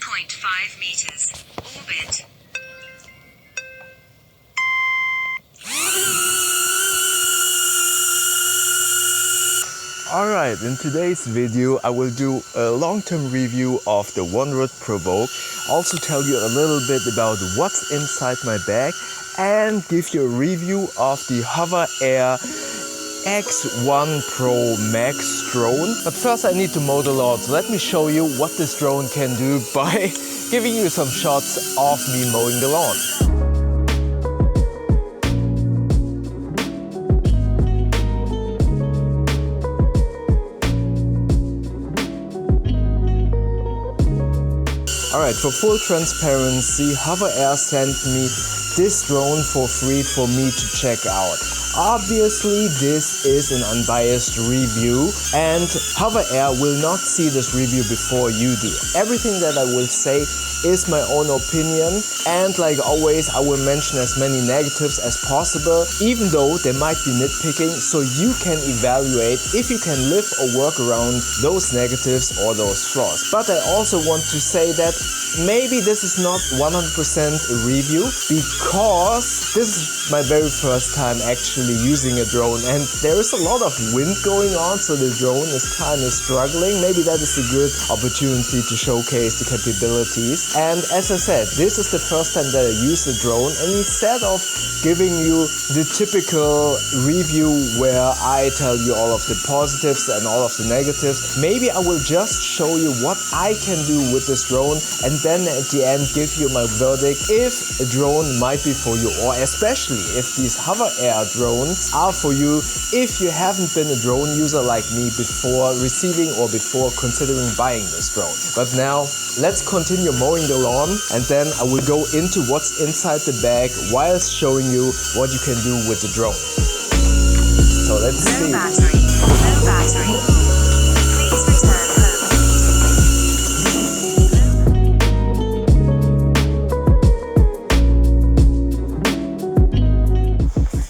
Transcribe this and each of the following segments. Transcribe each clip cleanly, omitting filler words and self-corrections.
1.5 meters. Orbit. Alright, in today's video I will do a long-term review of the Wandrd PRVKE, also tell you a little bit about what's inside my bag and give you a review of the Hoverair X1 Pro Max drone. But first I need to mow the lawn, so let me show you what this drone can do by giving you some shots of me mowing the lawn. Alright, for full transparency, Hoverair sent me this drone for free for me to check out. Obviously, this is an unbiased review and Hoverair will not see this review before you do. Everything that I will say is my own opinion, and like always I will mention as many negatives as possible, even though they might be nitpicking, so you can evaluate if you can live or work around those negatives or those flaws. But I also want to say that maybe this is not 100% a review, because this is my very first time actually using a drone and there is a lot of wind going on, so the drone is kind of struggling. Maybe that is a good opportunity to showcase the capabilities. And as I said, this is the first time that I use the drone, and instead of giving you the typical review where I tell you all of the positives and all of the negatives, maybe I will just show you what I can do with this drone and then at the end give you my verdict if a drone might be for you, or especially if these Hoverair drones are for you if you haven't been a drone user like me before receiving or before considering buying this drone. But now let's continue mowing the lawn and then I will go into what's inside the bag whilst showing you what you can do with the drone. So let's see. No battery. Please return home.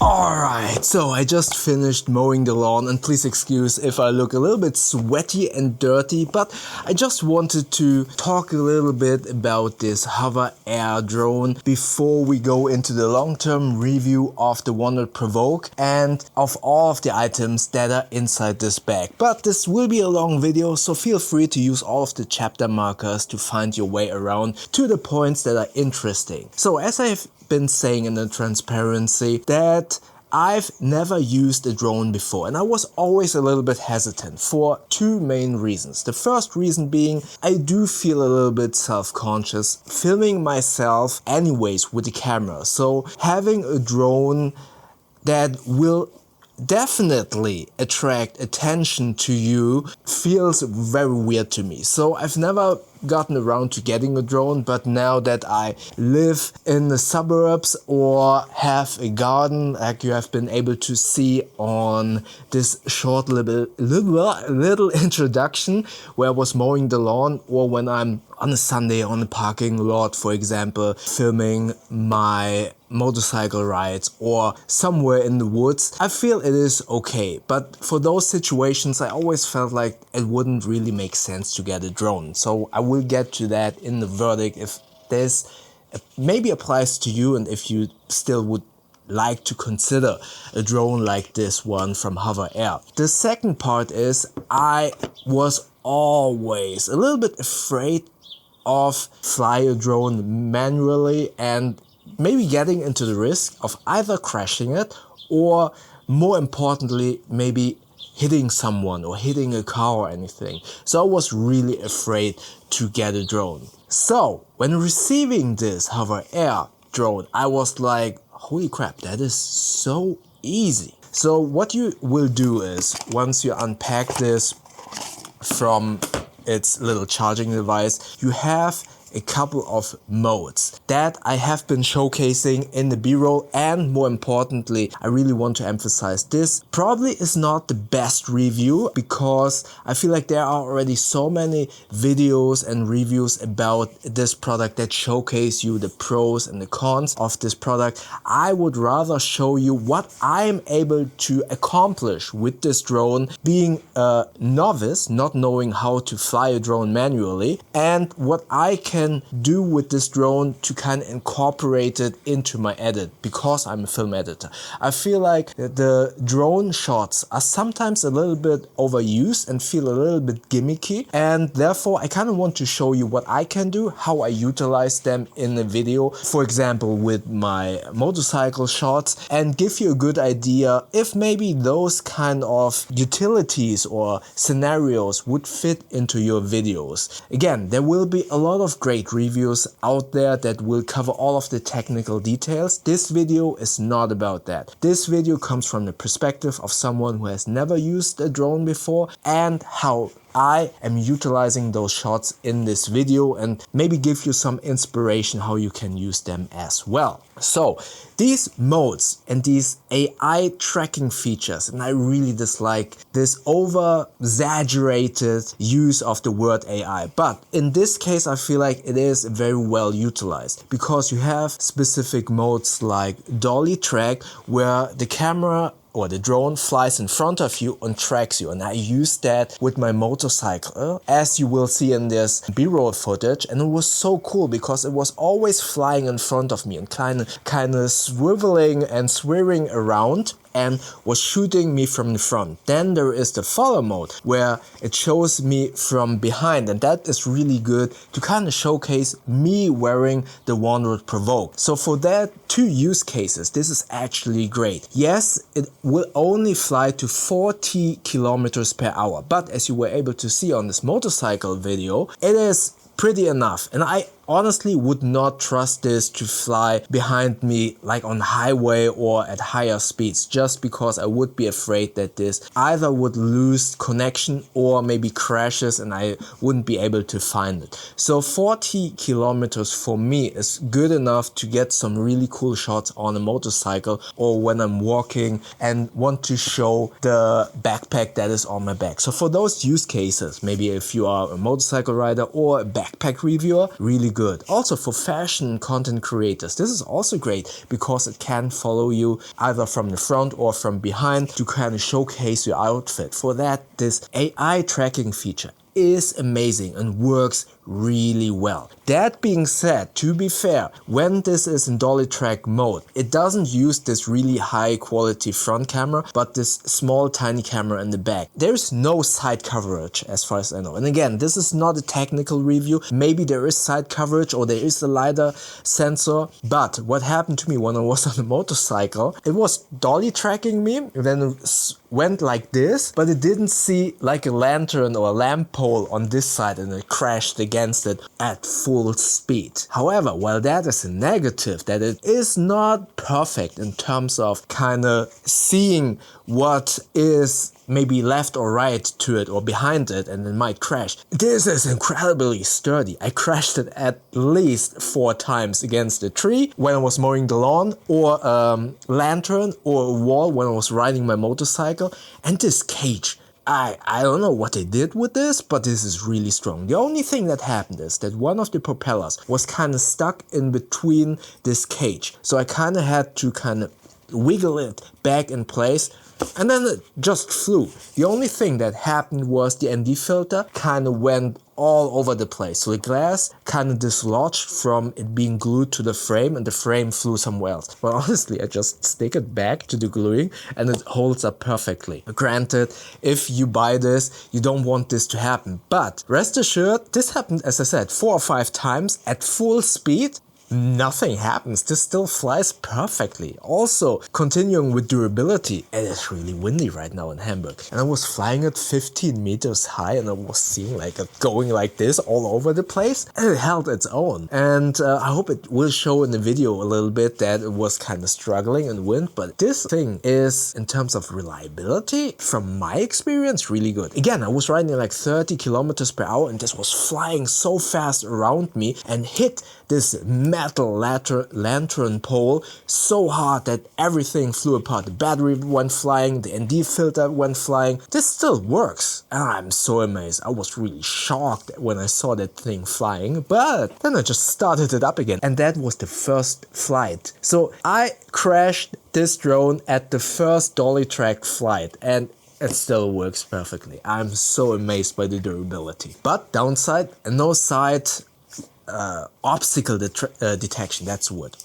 Alright, so I just finished mowing the lawn, and please excuse if I look a little bit sweaty and dirty, but I just wanted to talk a little bit about this Hoverair drone before we go into the long-term review of the Wandrd PRVKE and of all of the items that are inside this bag. But this will be a long video, so feel free to use all of the chapter markers to find your way around to the points that are interesting. So as I've been saying in the transparency, that I've never used a drone before and I was always a little bit hesitant for two main reasons. The first reason being I do feel a little bit self-conscious filming myself anyways with the camera. So having a drone that will definitely attract attention to you feels very weird to me. So I've never gotten around to getting a drone, but now that I live in the suburbs or have a garden, like you have been able to see on this short little introduction where I was mowing the lawn, or when I'm on a Sunday on a parking lot, for example, filming my motorcycle rides or somewhere in the woods, I feel it is okay. But for those situations I always felt like it wouldn't really make sense to get a drone. So I will get to that in the verdict if this maybe applies to you and if you still would like to consider a drone like this one from Hoverair. The second part is I was always a little bit afraid of fly a drone manually and maybe getting into the risk of either crashing it or, more importantly, maybe hitting someone or hitting a car or anything. So I was really afraid to get a drone. So when receiving this Hoverair drone, I was like, holy crap, that is so easy. So what you will do is, once you unpack this from its little charging device, you have a couple of modes that I have been showcasing in the B-roll, and more importantly, I really want to emphasize this probably is not the best review, because I feel like there are already so many videos and reviews about this product that showcase you the pros and the cons of this product. I would rather show you what I'm able to accomplish with this drone, being a novice, not knowing how to fly a drone manually, and what I can do with this drone to kind of incorporate it into my edit, because I'm a film editor. I feel like the drone shots are sometimes a little bit overused and feel a little bit gimmicky, and therefore I kind of want to show you what I can do, how I utilize them in a video, for example with my motorcycle shots, and give you a good idea if maybe those kind of utilities or scenarios would fit into your videos. Again, there will be a lot of great reviews out there that will cover all of the technical details. This video is not about that. This video comes from the perspective of someone who has never used a drone before, and how I am utilizing those shots in this video, and maybe give you some inspiration how you can use them as well. So these modes and these AI tracking features, and I really dislike this over exaggerated use of the word AI, but in this case I feel like it is very well utilized, because you have specific modes like Dolly track, where the camera or the drone flies in front of you and tracks you, and I use that with my motorcycle, as you will see in this B-roll footage, and it was so cool because it was always flying in front of me and kind of swiveling and swerving around, and was shooting me from the front. Then there is the follow mode, where it shows me from behind, and that is really good to kind of showcase me wearing the Wandrd PRVKE. So for that two use cases, this is actually great. Yes, it will only fly to 40 kilometers per hour, but as you were able to see on this motorcycle video, it is pretty enough, and I honestly would not trust this to fly behind me like on highway or at higher speeds, just because I would be afraid that this either would lose connection or maybe crashes and I wouldn't be able to find it. So 40 kilometers for me is good enough to get some really cool shots on a motorcycle, or when I'm walking and want to show the backpack that is on my back. So for those use cases, maybe if you are a motorcycle rider or a backpack reviewer, really good. Also for fashion content creators, this is also great, because it can follow you either from the front or from behind to kind of showcase your outfit. For that, this AI tracking feature is amazing and works really well. That being said, to be fair, when this is in dolly track mode, it doesn't use this really high quality front camera, but this small tiny camera in the back. There's no side coverage as far as I know. And again, this is not a technical review. Maybe there is side coverage or there is a LiDAR sensor, but what happened to me when I was on a motorcycle, it was dolly tracking me, then it went like this, but it didn't see like a lantern or a lamp pole on this side, and it crashed against it at full speed. However, while that is a negative, that it is not perfect in terms of kind of seeing what is maybe left or right to it or behind it, and it might crash. This is incredibly sturdy. I crashed it at least 4 times against a tree when I was mowing the lawn, or a lantern or a wall when I was riding my motorcycle. And this cage, I don't know what they did with this, but this is really strong. The only thing that happened is that one of the propellers was kind of stuck in between this cage. So I kind of had to kind of wiggle it back in place, and then it just flew. The only thing that happened was the ND filter kind of went all over the place. So the glass kind of dislodged from it being glued to the frame, and the frame flew somewhere else. But honestly, I just stick it back to the gluing and it holds up perfectly. Granted, if you buy this, you don't want this to happen. But rest assured, this happened, as I said, 4 or 5 times at full speed. nothing happens. This still flies perfectly. Also, continuing with durability, it is really windy right now in Hamburg. And I was flying at 15 meters high and I was seeing like it going like this all over the place. And it held its own. And I hope it will show in the video a little bit that it was kind of struggling in wind. But this thing is, in terms of reliability, from my experience, really good. Again, I was riding like 30 kilometers per hour and this was flying so fast around me and hit this metal lantern pole so hard that everything flew apart. The battery went flying, the ND filter went flying. This still works and I'm so amazed. I was really shocked when I saw that thing flying, but then I just started it up again and that was the first flight. So I crashed this drone at the first dolly track flight and it still works perfectly. I'm so amazed by the durability. But downside, no side obstacle detection, that's the word.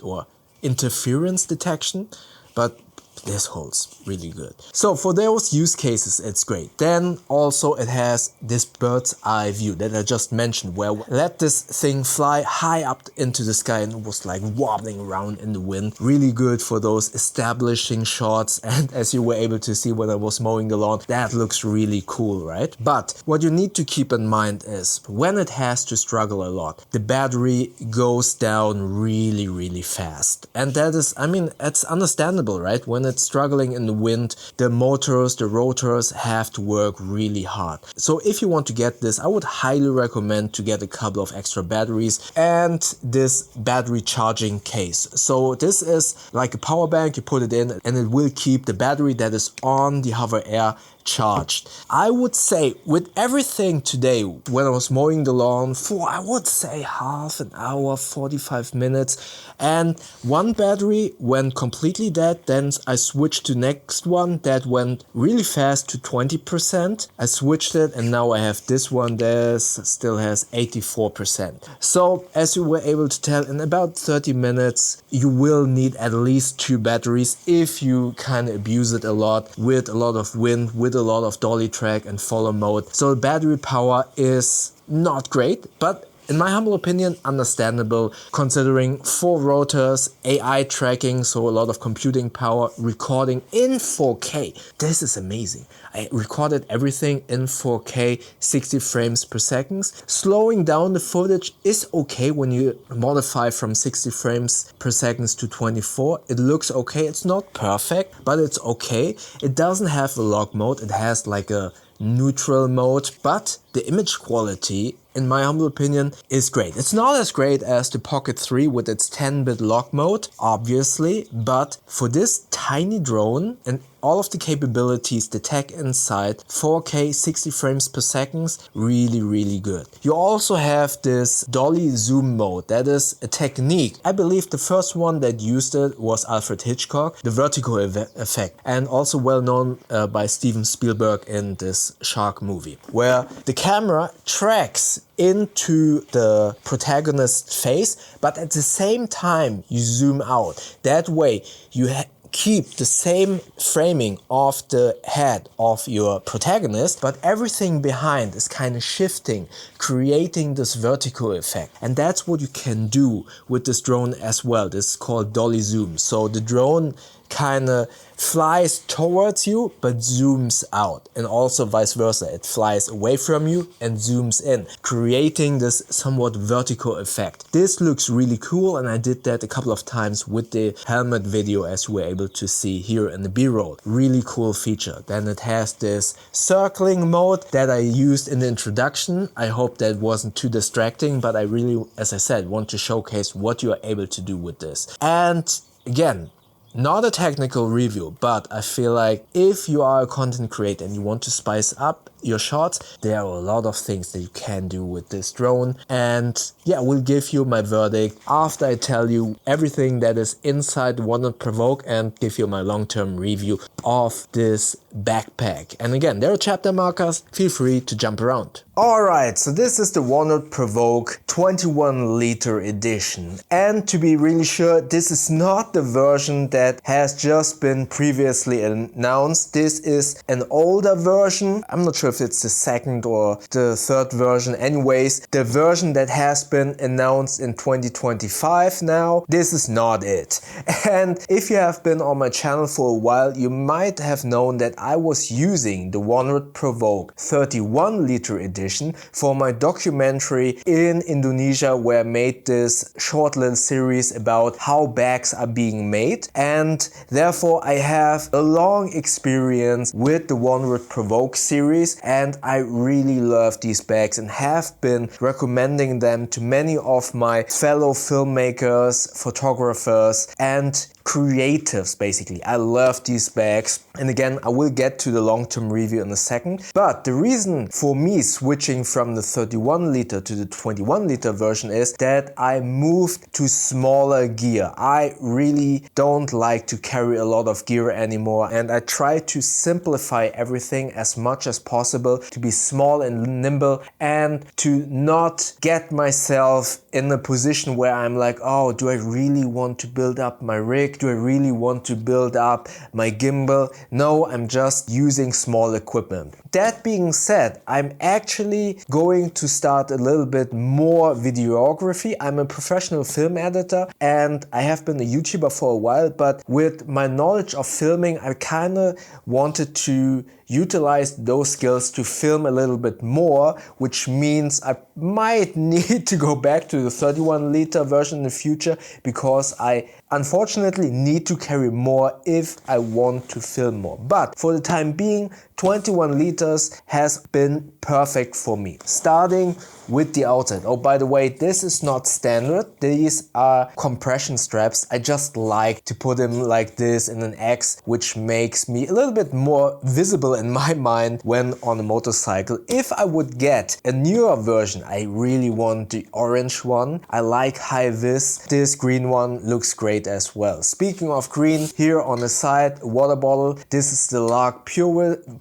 Or interference detection, but this holds really good. So for those use cases, it's great. Then also it has this bird's eye view that I just mentioned, where I let this thing fly high up into the sky and it was like wobbling around in the wind. Really good for those establishing shots. And as you were able to see when I was mowing the lawn, that looks really cool, right? But what you need to keep in mind is when it has to struggle a lot, the battery goes down really, really fast. And that is, I mean, it's understandable, right? When it's struggling in the wind, the motors, the rotors have to work really hard. So if you want to get this, I would highly recommend to get a couple of extra batteries and this battery charging case. So this is like a power bank, you put it in and it will keep the battery that is on the Hoverair charged. I would say with everything today, when I was mowing the lawn for, I would say half an hour, 45 minutes, and one battery went completely dead. Then I switched to next one that went really fast to 20%. I switched it and now I have this one that still has 84%. So as you were able to tell, in about 30 minutes you will need at least 2 batteries if you kind of abuse it a lot with a lot of wind, with a lot of dolly track and follow mode. So battery power is not great, but in my humble opinion, understandable considering 4 rotors, AI tracking, so a lot of computing power, recording in 4K. This is amazing. I recorded everything in 4K, 60 frames per second. Slowing down the footage is okay when you modify from 60 frames per second to 24. It looks okay. It's not perfect, but it's okay. It doesn't have a lock mode. It has like a neutral mode, but the image quality, in my humble opinion, is great. It's not as great as the Pocket 3 with its 10-bit lock mode, obviously, but for this tiny drone and all of the capabilities, the tech inside, 4K 60 frames per second, really, really good. You also have this dolly zoom mode. That is a technique. I believe the first one that used it was Alfred Hitchcock, the Vertigo effect, and also well known by Steven Spielberg in this shark movie, where the camera tracks into the protagonist's face, but at the same time you zoom out. That way you keep the same framing of the head of your protagonist, but everything behind is kind of shifting, creating this vertical effect. And that's what you can do with this drone as well. This is called dolly zoom. So the drone kind of flies towards you but zooms out, and also vice versa. It flies away from you and zooms in, creating this somewhat vertical effect. This looks really cool, and I did that a couple of times with the helmet video, as you were able to see here in the B-roll. Really cool feature. Then it has this circling mode that I used in the introduction. I hope that wasn't too distracting, but I really, as I said, want to showcase what you are able to do with this. And again, not a technical review, but I feel like if you are a content creator and you want to spice up your shots, there are a lot of things that you can do with this drone. And yeah, I will give you my verdict after I tell you everything that is inside Wandrd PRVKE and give you my long-term review of this backpack. And again, there are chapter markers, feel free to jump around. Alright, so this is the Wandrd PRVKE 21 liter edition. And to be really sure, this is not the version that has just been previously announced. This is an older version. I'm not sure if if it's the second or the third version. Anyways, the version that has been announced in 2025 now, this is not it. And if you have been on my channel for a while, you might have known that I was using the Wandrd PRVKE 31 liter edition for my documentary in Indonesia, where I made this short little series about how bags are being made, and therefore I have a long experience with the Wandrd PRVKE series, and I really love these bags and have been recommending them to many of my fellow filmmakers, photographers and creatives. Basically, I love these bags, and again I will get to the long-term review in a second. But the reason for me switching from the 31 liter to the 21 liter version is that I moved to smaller gear. I really don't like to carry a lot of gear anymore, and I try to simplify everything as much as possible, to be small and nimble, and to not get myself in a position where I'm like, oh, do I really want to build up my rig? Do I really want to build up my gimbal? No, I'm just using small equipment. That being said, I'm actually going to start a little bit more videography. I'm a professional film editor and I have been a YouTuber for a while, but with my knowledge of filming, I kind of wanted to utilize those skills to film a little bit more, which means I might need to go back to the 31 liter version in the future, because I unfortunately need to carry more if I want to film more. But for the time being, 21 liters has been perfect for me. Starting with the outside. Oh, by the way, this is not standard. These are compression straps. I just like to put them like this in an X, which makes me a little bit more visible in my mind when on a motorcycle. If I would get a newer version, I really want the orange one. I like high vis. This green one looks great as well. Speaking of green, here on the side, a water bottle. This is the Larq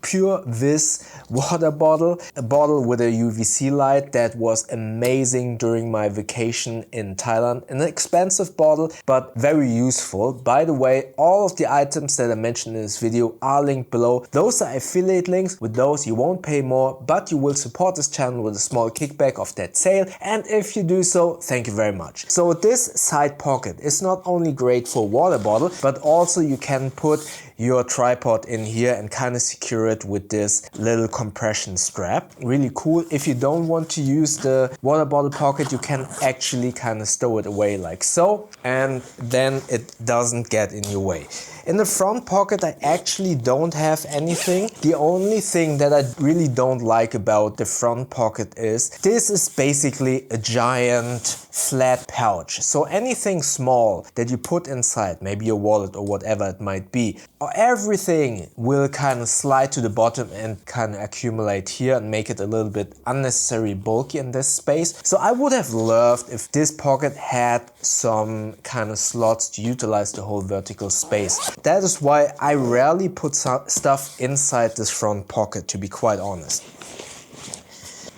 Pureviz water bottle, a bottle with a UVC light that was amazing during my vacation in Thailand. An expensive bottle, but very useful. By the way, all of the items that I mentioned in this video are linked below. Those are affiliate links. With those you won't pay more, but you will support this channel with a small kickback of that sale, and if you do so, thank you very much. So this side pocket is not only great for water bottle, but also you can put your tripod in here and kind of secure it with this little compression strap. Really cool. If you don't want to use the water bottle pocket, you can actually kind of stow it away like so, and then it doesn't get in your way. In the front pocket, I actually don't have anything. The only thing that I really don't like about the front pocket is this is basically a giant flat pouch. So anything small that you put inside, maybe your wallet or whatever it might be, or everything will kind of slide to the bottom and kind of accumulate here and make it a little bit unnecessarily bulky in this space. So I would have loved if this pocket had some kind of slots to utilize the whole vertical space. That is why I rarely put stuff inside this front pocket, to be quite honest.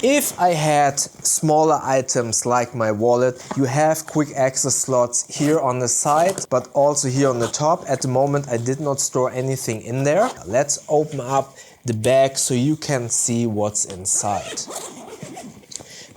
If I had smaller items like my wallet, you have quick access slots here on the side, but also here on the top. At the moment, I did not store anything in there. Let's open up the bag so you can see what's inside.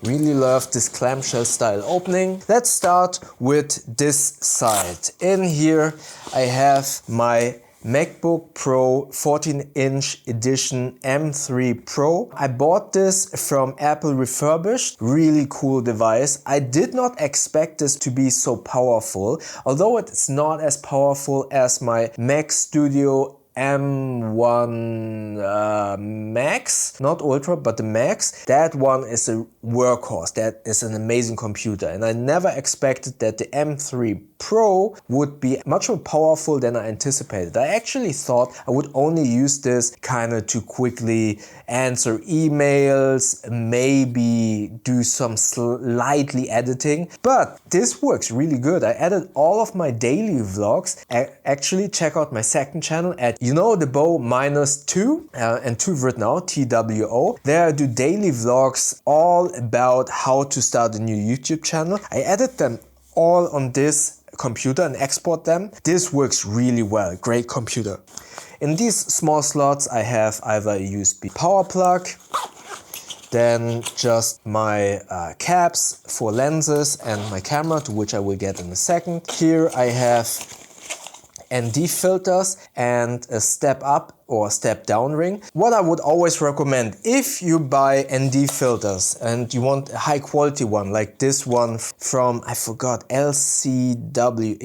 Really love this clamshell style opening. Let's start with this side. In here I have my MacBook Pro 14-inch edition M3 Pro. I bought this from Apple refurbished. Really cool device. I did not expect this to be so powerful, although it's not as powerful as my Mac Studio M1 Max, not Ultra, but the Max. That one is a workhorse. That is an amazing computer, and I never expected that the M3 Pro would be much more powerful than I anticipated. I actually thought I would only use this kind of to quickly answer emails, maybe do some slightly editing, but this works really good. I added all of my daily vlogs. Actually, check out my second channel at the bow -2 and 2 written out, TWO. There I do daily vlogs all about how to start a new YouTube channel. I added them all on this computer and export them. This works really well, great computer. In these small slots I have either a USB power plug, then just my caps for lenses and my camera, to which I will get in a second. Here I have ND filters and a step up or step down ring. What I would always recommend, if you buy ND filters and you want a high quality one, like this one from, I forgot, LCW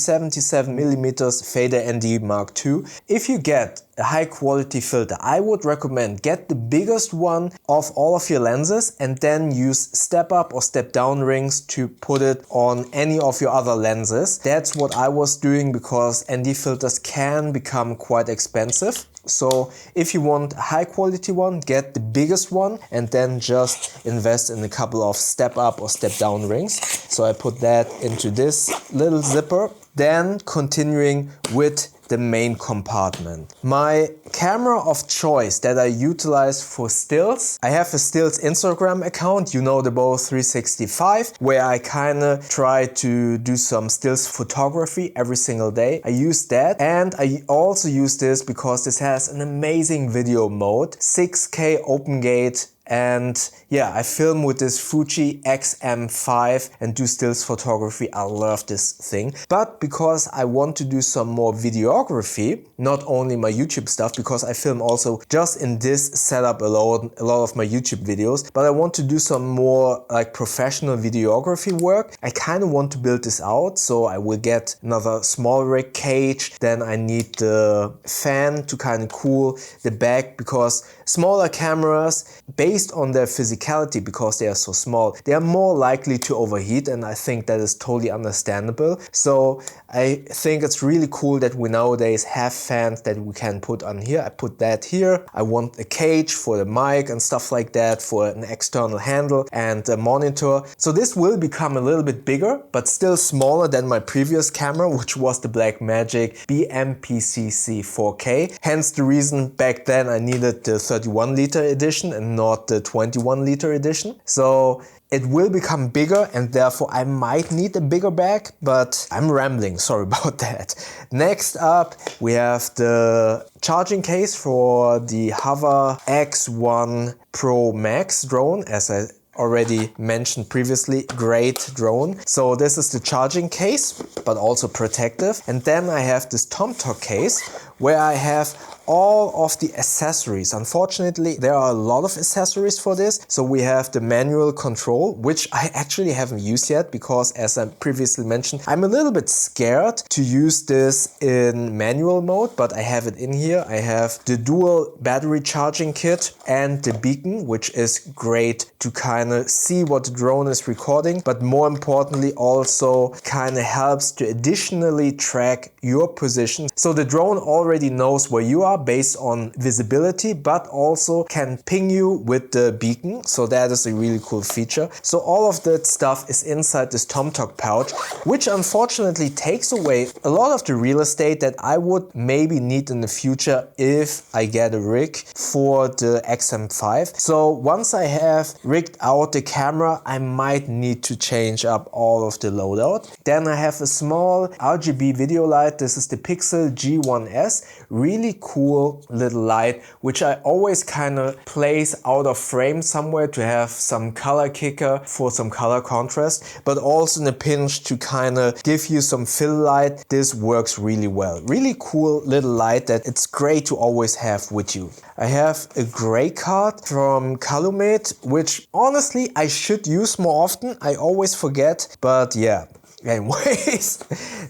77mm Fader ND Mark II. If you get a high quality filter, I would recommend get the biggest one of all of your lenses and then use step up or step down rings to put it on any of your other lenses. That's what I was doing because ND filters can become quite expensive. So if you want a high quality one, get the biggest one and then just invest in a couple of step up or step down rings. So I put that into this little zipper. Then continuing with the main compartment. My camera of choice that I utilize for stills, I have a stills Instagram account, you know, the Bow 365, where I kinda try to do some stills photography every single day. I use that, and I also use this because this has an amazing video mode, 6K open gate. And yeah, I film with this Fuji XM5 and do stills photography. I love this thing. But because I want to do some more videography, not only my YouTube stuff, because I film also just in this setup alone a lot of my YouTube videos, but I want to do some more like professional videography work. I kind of want to build this out, so I will get another small rig cage. Then I need the fan to kind of cool the back, because smaller cameras, based on their physicality, because they are so small, they are more likely to overheat, and I think that is totally understandable. So I think it's really cool that we nowadays have fans that we can put on here. I put that here. I want a cage for the mic and stuff like that, for an external handle and a monitor. So this will become a little bit bigger, but still smaller than my previous camera, which was the Blackmagic BMPCC 4K. Hence the reason back then I needed the 31-liter edition and not the 21-liter edition. So it will become bigger and therefore I might need a bigger bag, but I'm rambling, sorry about that. Next up we have the charging case for the Hoverair X1 Pro Max drone, as I already mentioned previously, great drone. So this is the charging case, but also protective. And then I have this Tomtoc case where I have all of the accessories. Unfortunately, there are a lot of accessories for this. So we have the manual control, which I actually haven't used yet because, as I previously mentioned, I'm a little bit scared to use this in manual mode, but I have it in here. I have the dual battery charging kit and the beacon, which is great to kind of see what the drone is recording, but more importantly also kind of helps to additionally track your position. So the drone already knows where you are based on visibility, but also can ping you with the beacon. So that is a really cool feature. So all of that stuff is inside this Tomtoc pouch, which unfortunately takes away a lot of the real estate that I would maybe need in the future if I get a rig for the XM5. So once I have rigged out the camera, I might need to change up all of the loadout. Then I have a small RGB video light. This is the Pixel G1S, really cool little light, which I always kind of place out of frame somewhere to have some color kicker for some color contrast, but also in a pinch to kind of give you some fill light. This works really well. Really cool little light that it's great to always have with you. I have a Greycard from Calumet, which honestly I should use more often. I always forget, but yeah. Anyways,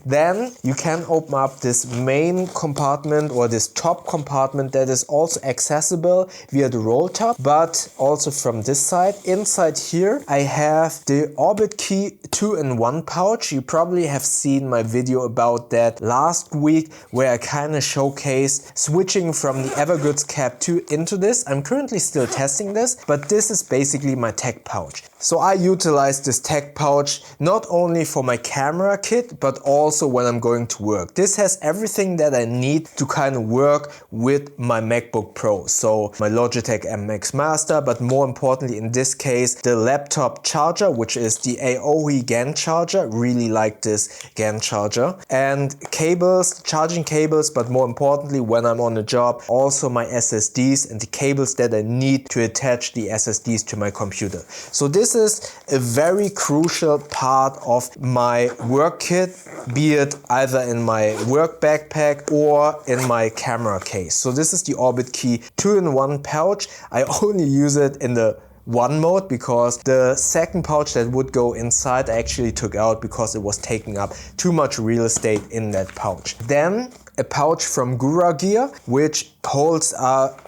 then you can open up this main compartment or this top compartment that is also accessible via the Rolltop, but also from this side. Inside here I have the Orbitkey 2-in-1 pouch. You probably have seen my video about that last week where I kind of showcased switching from the Evergoods Cap 2 into this. I'm currently still testing this, but this is basically my tech pouch. So I utilize this tech pouch not only for my camera kit, but also when I'm going to work. This has everything that I need to kind of work with my MacBook Pro. So my Logitech MX Master, but more importantly in this case, the laptop charger, which is the AOE GAN charger. Really like this GAN charger. And cables, charging cables, but more importantly when I'm on the job, also my SSDs and the cables that I need to attach the SSDs to my computer. So this is a very crucial part of my work kit, be it either in my work backpack or in my camera case. So this is the Orbitkey 2-in-1 pouch. I only use it in the one mode because the second pouch that would go inside I actually took out because it was taking up too much real estate in that pouch. Then a pouch from Gura Gear, which holds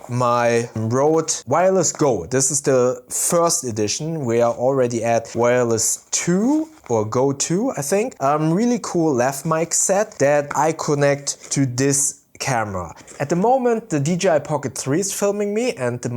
my Rode Wireless Go. This is the first edition. We are already at Wireless 2 or Go 2, I think. Really cool lav mic set that I connect to this camera. At the moment the DJI Pocket 3 is filming me and the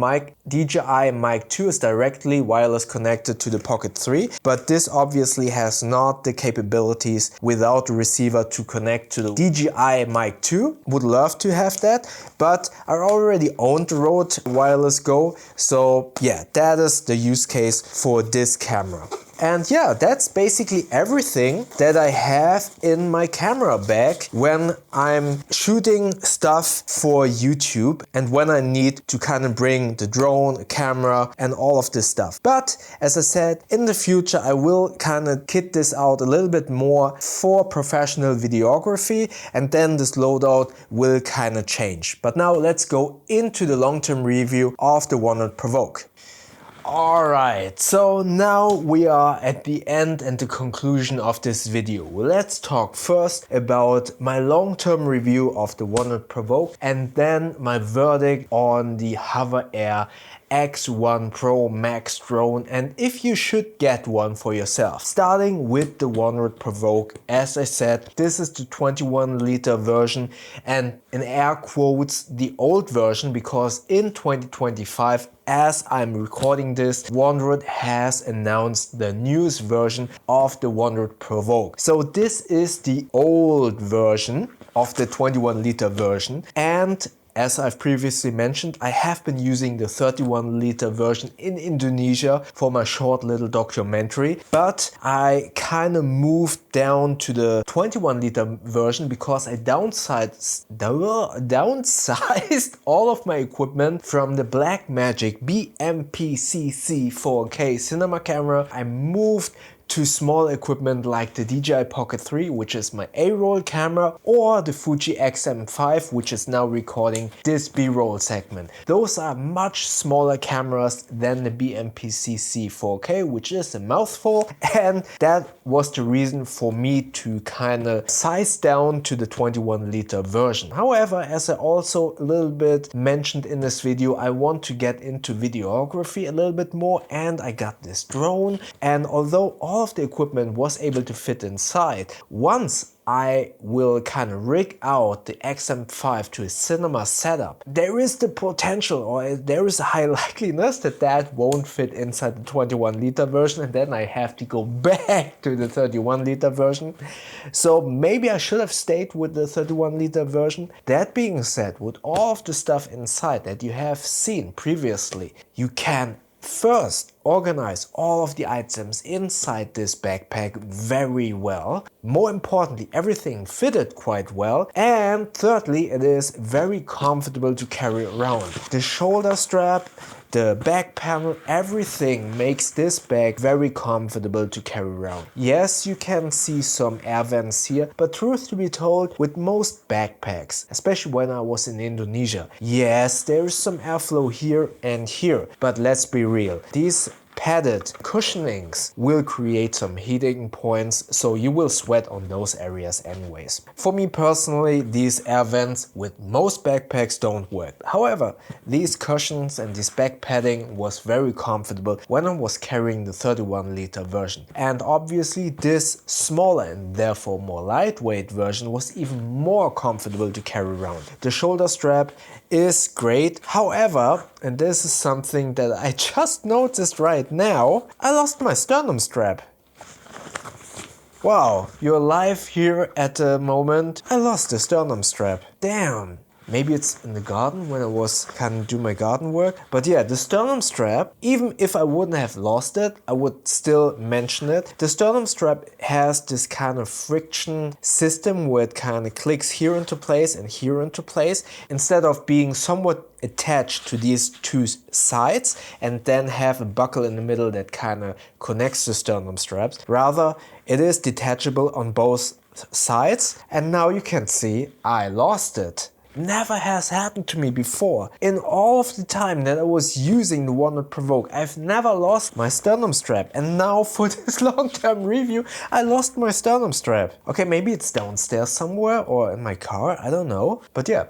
DJI Mic 2 is directly wireless connected to the Pocket 3, but this obviously has not the capabilities without the receiver to connect to the DJI Mic 2. Would love to have that, but I already owned the Rode Wireless Go, so yeah, that is the use case for this camera. And yeah, that's basically everything that I have in my camera bag when I'm shooting stuff for YouTube and when I need to kind of bring the drone, camera and all of this stuff. But as I said, in the future I will kind of kit this out a little bit more for professional videography, and then this loadout will kind of change. But now let's go into the long-term review of the Wandrd PRVKE. Alright, so now we are at the end and the conclusion of this video. Let's talk first about my long-term review of the Wandrd PRVKE and then my verdict on the Hoverair X1 Pro Max drone and if you should get one for yourself. Starting with the Wandrd PRVKE, as I said, this is the 21-liter version and in air quotes the old version, because in 2025, as I'm recording this, Wandrd has announced the newest version of the Wandrd PRVKE. So this is the old version of the 21-liter version, and as I've previously mentioned, I have been using the 31-liter version in Indonesia for my short little documentary, but I kind of moved down to the 21-liter version because I downsized all of my equipment from the Blackmagic BMPCC 4K cinema camera. I moved to small equipment like the DJI Pocket 3, which is my A-roll camera, or the Fuji XM5, which is now recording this B-roll segment. Those are much smaller cameras than the BMPCC 4K, which is a mouthful, and that was the reason for me to kind of size down to the 21-liter version. However, as I also a little bit mentioned in this video, I want to get into videography a little bit more, and I got this drone, and although all of the equipment was able to fit inside, once I will kind of rig out the XM5 to a cinema setup, there is the potential, or there is a high likeliness that that won't fit inside the 21-liter version, and then I have to go back to the 31-liter version. So maybe I should have stayed with the 31-liter version. That being said, with all of the stuff inside that you have seen previously, you can first organize all of the items inside this backpack very well. More importantly, everything fitted quite well. And thirdly, it is very comfortable to carry around. The shoulder strap, the back panel, everything makes this bag very comfortable to carry around. Yes, you can see some air vents here, but truth to be told, with most backpacks, especially when I was in Indonesia, yes, there is some airflow here and here, but let's be real, these padded cushionings will create some heating points, so you will sweat on those areas anyways. For me personally, these air vents with most backpacks don't work. However, these cushions and this back padding was very comfortable when I was carrying the 31-liter version. And obviously this smaller and therefore more lightweight version was even more comfortable to carry around. The shoulder strap is great. However, and this is something that I just noticed right now, I lost my sternum strap. Wow, you're live here at the moment. I lost the sternum strap. Damn. Maybe it's in the garden when I was kind of do my garden work. But yeah, the sternum strap, even if I wouldn't have lost it, I would still mention it. The sternum strap has this kind of friction system where it kind of clicks here into place and here into place, instead of being somewhat attached to these two sides and then have a buckle in the middle that kind of connects the sternum straps. Rather, it is detachable on both sides, and now you can see I lost it. Never has happened to me before. In all of the time that I was using the Wandrd PRVKE, I've never lost my sternum strap. And now for this long-term review, I lost my sternum strap. Okay, maybe it's downstairs somewhere or in my car, I don't know. But yeah,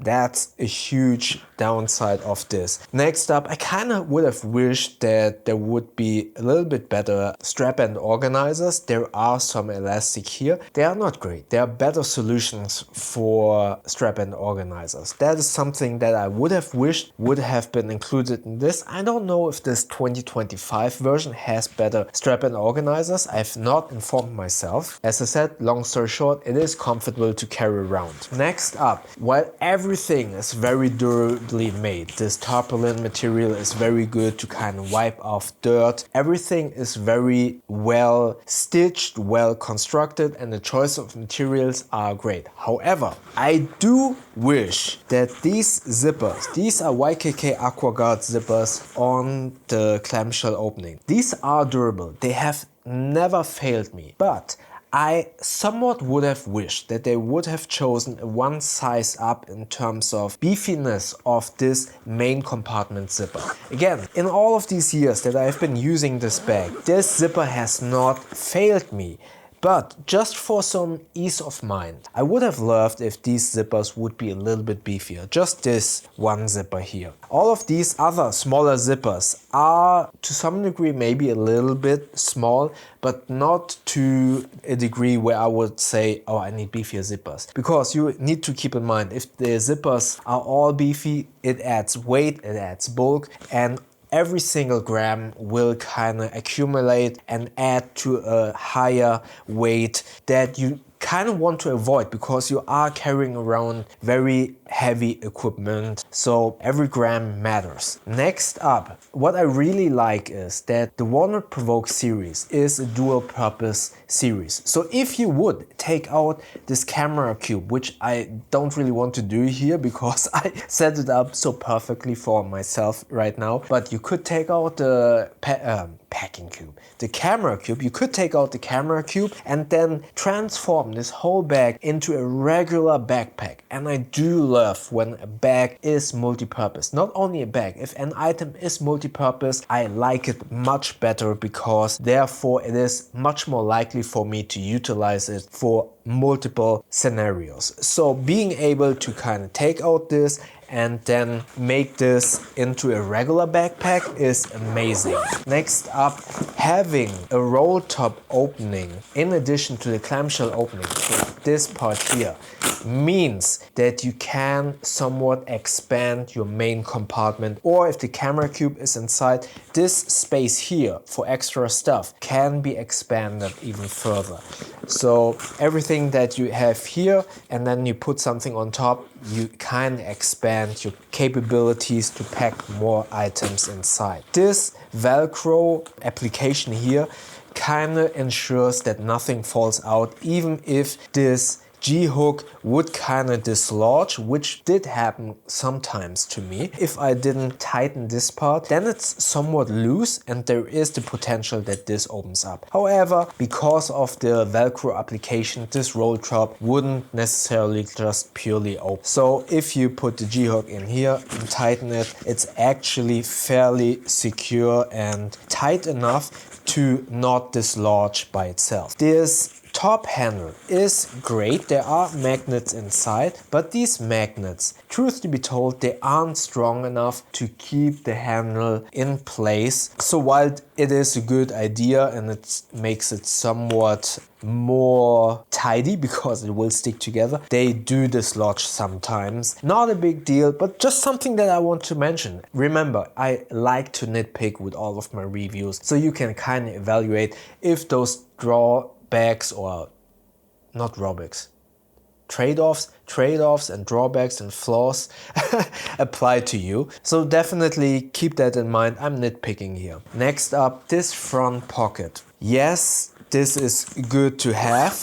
that's a huge downside of this. Next up, I kind of would have wished that there would be a little bit better strap-end organizers. There are some elastic here. They are not great. There are better solutions for strap-end organizers. That is something that I would have wished would have been included in this. I don't know if this 2025 version has better strap-end organizers. I've not informed myself. As I said, long story short, it is comfortable to carry around. Next up, while everything is very durably made, this tarpaulin material is very good to kind of wipe off dirt. Everything is very well stitched, well constructed, and the choice of materials are great. However, I do wish that these zippers, these are YKK AquaGuard zippers on the clamshell opening. These are durable. They have never failed me, but I somewhat would have wished that they would have chosen a one size up in terms of beefiness of this main compartment zipper. Again, in all of these years that I've been using this bag, this zipper has not failed me. But just for some ease of mind, I would have loved if these zippers would be a little bit beefier. Just this one zipper here. All of these other smaller zippers are to some degree maybe a little bit small, but not to a degree where I would say, oh, I need beefier zippers. Because you need to keep in mind, if the zippers are all beefy, it adds weight, it adds bulk, and every single gram will kind of accumulate and add to a higher weight that you kind of want to avoid, because you are carrying around very heavy equipment, so every gram matters. Next up, what I really like is that the Wandrd PRVKE series is a dual purpose series. So if you would take out this camera cube, which I don't really want to do here because I set it up so perfectly for myself right now, but you could take out the packing cube, the camera cube. You could take out the camera cube and then transform this whole bag into a regular backpack. And I do love when a bag is multi-purpose. Not only a bag, if an item is multi-purpose, I like it much better, because therefore it is much more likely for me to utilize it for multiple scenarios. So being able to kind of take out this and then make this into a regular backpack is amazing. Next up, having a roll top opening in addition to the clamshell opening, so this part here, means that you can somewhat expand your main compartment, or if the camera cube is inside, this space here for extra stuff can be expanded even further. So everything that you have here and then you put something on top, you kind of expand your capabilities to pack more items inside. This Velcro application here kind of ensures that nothing falls out, even if this G-hook would kind of dislodge, which did happen sometimes to me. If I didn't tighten this part, then it's somewhat loose and there is the potential that this opens up. However, because of the Velcro application, this roll top wouldn't necessarily just purely open. So if you put the G-hook in here and tighten it, it's actually fairly secure and tight enough to not dislodge by itself. This top handle is great. There are magnets inside, but these magnets, truth to be told, they aren't strong enough to keep the handle in place. So while it is a good idea and it makes it somewhat more tidy because it will stick together, they do dislodge sometimes. Not a big deal, but just something that I want to mention. Remember, I like to nitpick with all of my reviews, so you can kind of evaluate if those drawbacks, or not drawbacks, trade-offs and drawbacks and flaws apply to you. So definitely keep that in mind. I'm nitpicking here. Next up, this front pocket. Yes, this is good to have,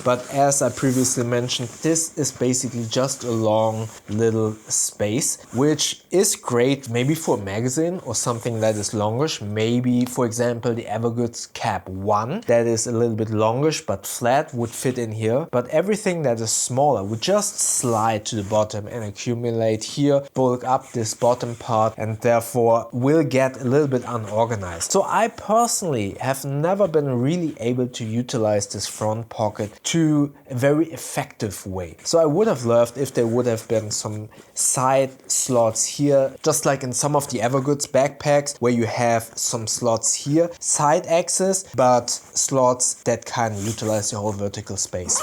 but as I previously mentioned, this is basically just a long little space, which is great maybe for a magazine or something that is longish. Maybe, for example, the Evergoods Cap 1 that is a little bit longish but flat would fit in here, but everything that is smaller would just slide to the bottom and accumulate here, bulk up this bottom part, and therefore will get a little bit unorganized. So I personally have never been really able to utilize this front pocket to a very effective way. So I would have loved if there would have been some side slots here, just like in some of the Evergoods backpacks where you have some slots here, side access, but slots that can utilize the whole vertical space.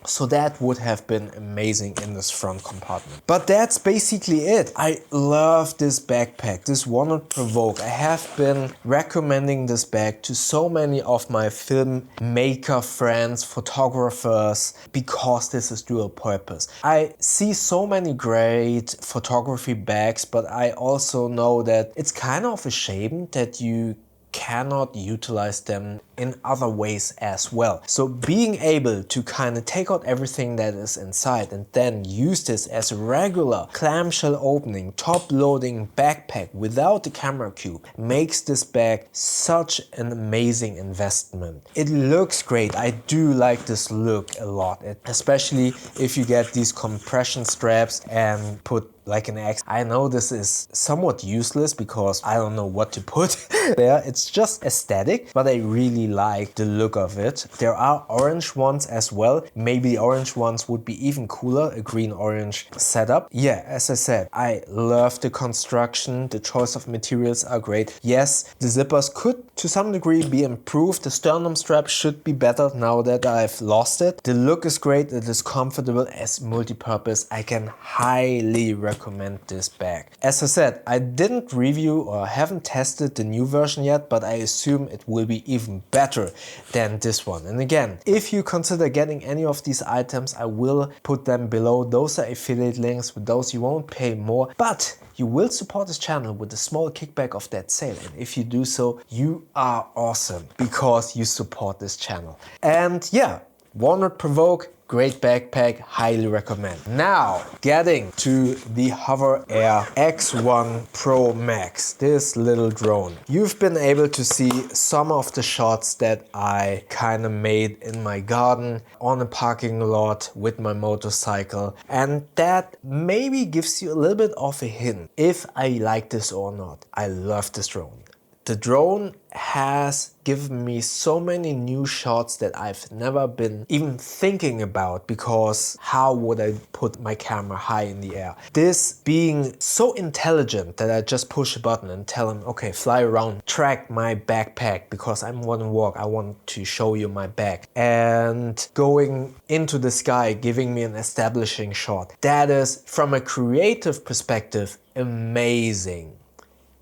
So that would have been amazing in this front compartment. But that's basically it. I love this backpack, this Wandrd PRVKE. I have been recommending this bag to so many of my filmmaker friends, photographers, because this is dual purpose. I see so many great photography bags, but I also know that it's kind of a shame that you cannot utilize them in other ways as well. So being able to kind of take out everything that is inside and then use this as a regular clamshell opening, top loading backpack without the camera cube makes this bag such an amazing investment. It looks great. I do like this look a lot, especially if you get these compression straps and put like an X. I know this is somewhat useless because I don't know what to put there. It's just aesthetic, but I really like the look of it. There are orange ones as well. Maybe the orange ones would be even cooler, a green-orange setup. Yeah, as I said, I love the construction. The choice of materials are great. Yes, the zippers could to some degree be improved. The sternum strap should be better now that I've lost it. The look is great. It is comfortable as multi-purpose. I can highly recommend this bag. As I said, I didn't review or haven't tested the new version yet, but I assume it will be even better than this one. And again, if you consider getting any of these items, I will put them below. Those are affiliate links. With those you won't pay more, but you will support this channel with a small kickback of that sale. And if you do so, you are awesome because you support this channel. And yeah, Wandrd PRVKE, great backpack, highly recommend. Now, getting to the Hoverair X1 Pro Max, this little drone. You've been able to see some of the shots that I kind of made in my garden, on a parking lot with my motorcycle, and that maybe gives you a little bit of a hint if I like this or not. I love this drone. The drone has given me so many new shots that I've never been even thinking about, because how would I put my camera high in the air? This being so intelligent that I just push a button and tell him, okay, fly around, track my backpack because I want to walk, I want to show you my bag. And going into the sky, giving me an establishing shot. That is, from a creative perspective, amazing.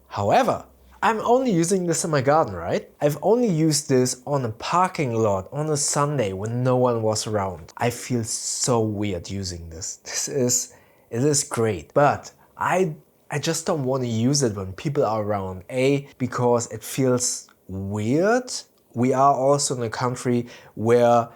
However, I'm only using this in my garden, right? I've only used this on a parking lot on a Sunday when no one was around. I feel so weird using this. It is great, but I just don't want to use it when people are around. A, because it feels weird. We are also in a country where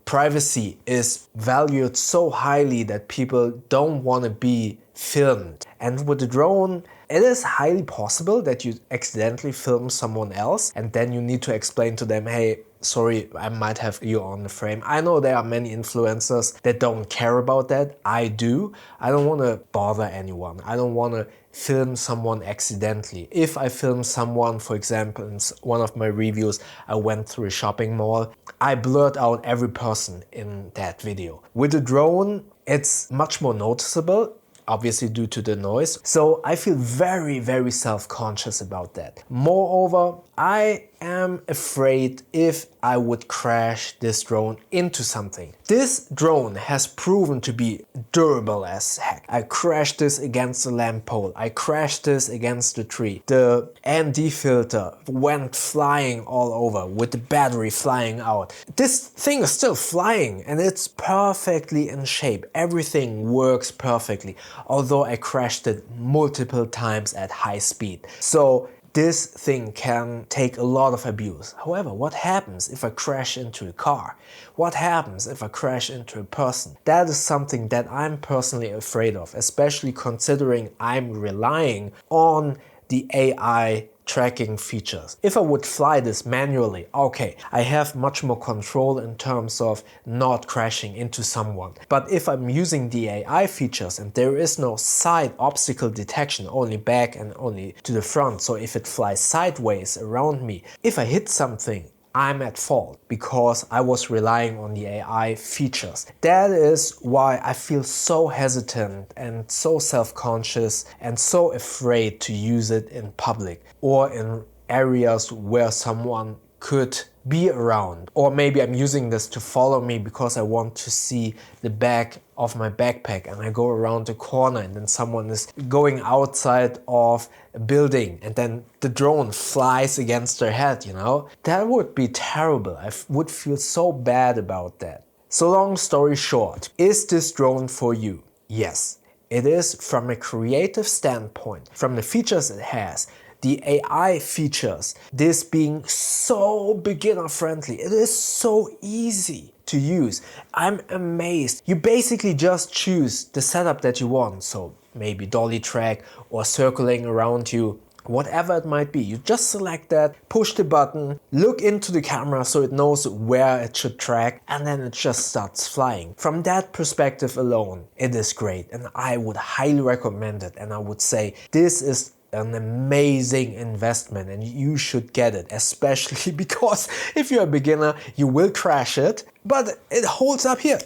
privacy is valued so highly that people don't want to be filmed. And with the drone, it is highly possible that you accidentally film someone else and then you need to explain to them, hey, sorry, I might have you on the frame. I know there are many influencers that don't care about that. I do. I don't want to bother anyone. I don't want to film someone accidentally. If I film someone, for example, in one of my reviews, I went through a shopping mall, I blurred out every person in that video. With the drone, it's much more noticeable, obviously due to the noise. So I feel very, very self-conscious about that. Moreover, I am afraid if I would crash this drone into something. This drone has proven to be durable as heck. I crashed this against a lamp pole. I crashed this against the tree. The ND filter went flying all over with the battery flying out. This thing is still flying and it's perfectly in shape. Everything works perfectly, although I crashed it multiple times at high speed. So this thing can take a lot of abuse. However, what happens if I crash into a car? What happens if I crash into a person? That is something that I'm personally afraid of, especially considering I'm relying on the AI tracking features. If I would fly this manually, okay, I have much more control in terms of not crashing into someone. But if I'm using the AI features and there is no side obstacle detection, only back and only to the front, so if it flies sideways around me, if I hit something, I'm at fault because I was relying on the AI features. That is why I feel so hesitant and so self-conscious and so afraid to use it in public or in areas where someone could be around. Or maybe I'm using this to follow me because I want to see the back of my backpack and I go around the corner and then someone is going outside of a building and then the drone flies against their head, you know? That would be terrible. I would feel so bad about that. So long story short, is this drone for you? Yes, it is from a creative standpoint, from the features it has. The AI features, this being so beginner friendly, it is so easy to use. I'm amazed. You basically just choose the setup that you want, so maybe dolly track or circling around you, whatever it might be. You just select that, push the button, look into the camera so it knows where it should track, and then it just starts flying. From that perspective alone, it is great and I would highly recommend it, and I would say this is an amazing investment and you should get it, especially because if you're a beginner you will crash it, but it holds up here.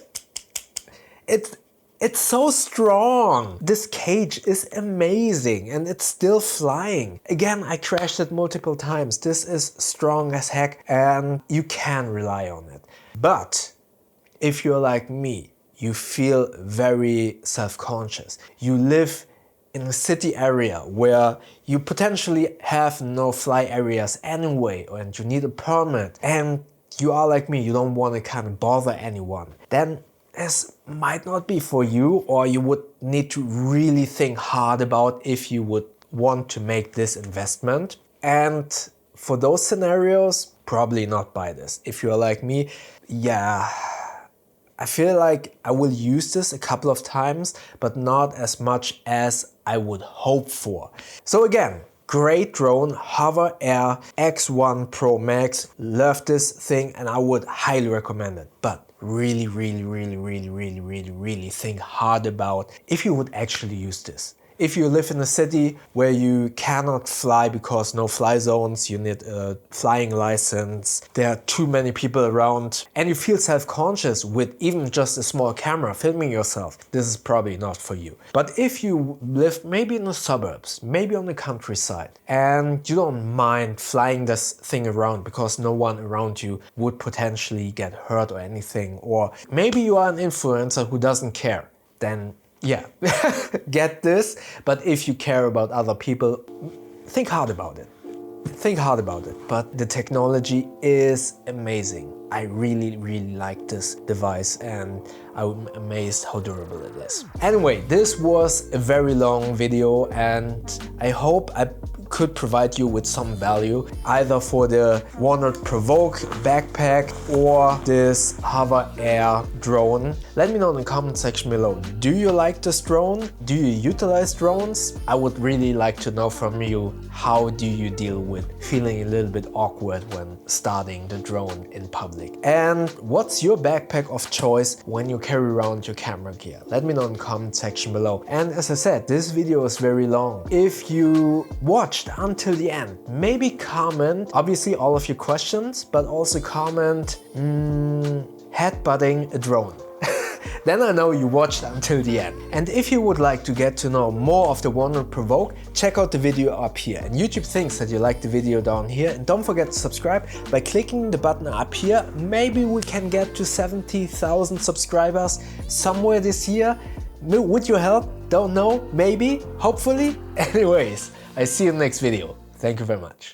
It's so strong. This cage is amazing and it's still flying. Again, I crashed it multiple times. This is strong as heck and you can rely on it. But if you're like me, you feel very self-conscious. You live in a city area where you potentially have no fly areas anyway and you need a permit and you are like me, you don't want to kind of bother anyone, then this might not be for you, or you would need to really think hard about if you would want to make this investment. And for those scenarios, probably not buy this. If you're like me, yeah, I feel like I will use this a couple of times, but not as much as I would hope for. So again, great drone, Hoverair X1 Pro Max. Love this thing and I would highly recommend it. But really think hard about if you would actually use this. If you live in a city where you cannot fly because no fly zones, you need a flying license, there are too many people around, and you feel self-conscious with even just a small camera filming yourself, this is probably not for you. But if you live maybe in the suburbs, maybe on the countryside, and you don't mind flying this thing around because no one around you would potentially get hurt or anything, or maybe you are an influencer who doesn't care, then yeah, get this. But if you care about other people, think hard about it. Think hard about it. But the technology is amazing. I really like this device and I'm amazed how durable it is. Anyway, this was a very long video and I hope I could provide you with some value, either for the Wandrd PRVKE backpack or this Hoverair drone. Let me know in the comment section below. Do you like this drone? Do you utilize drones? I would really like to know from you, how do you deal with feeling a little bit awkward when starting the drone in public? And what's your backpack of choice when you carry around your camera gear? Let me know in the comment section below. And as I said, this video is very long. If you watch watched until the end, maybe comment, obviously all of your questions, but also comment headbutting a drone. Then I know you watched until the end. And if you would like to get to know more of the Wandrd PRVKE, check out the video up here. And YouTube thinks that you like the video down here. And don't forget to subscribe by clicking the button up here. Maybe we can get to 70,000 subscribers somewhere this year. With your help, don't know, maybe, hopefully. Anyways, I see you in the next video. Thank you very much.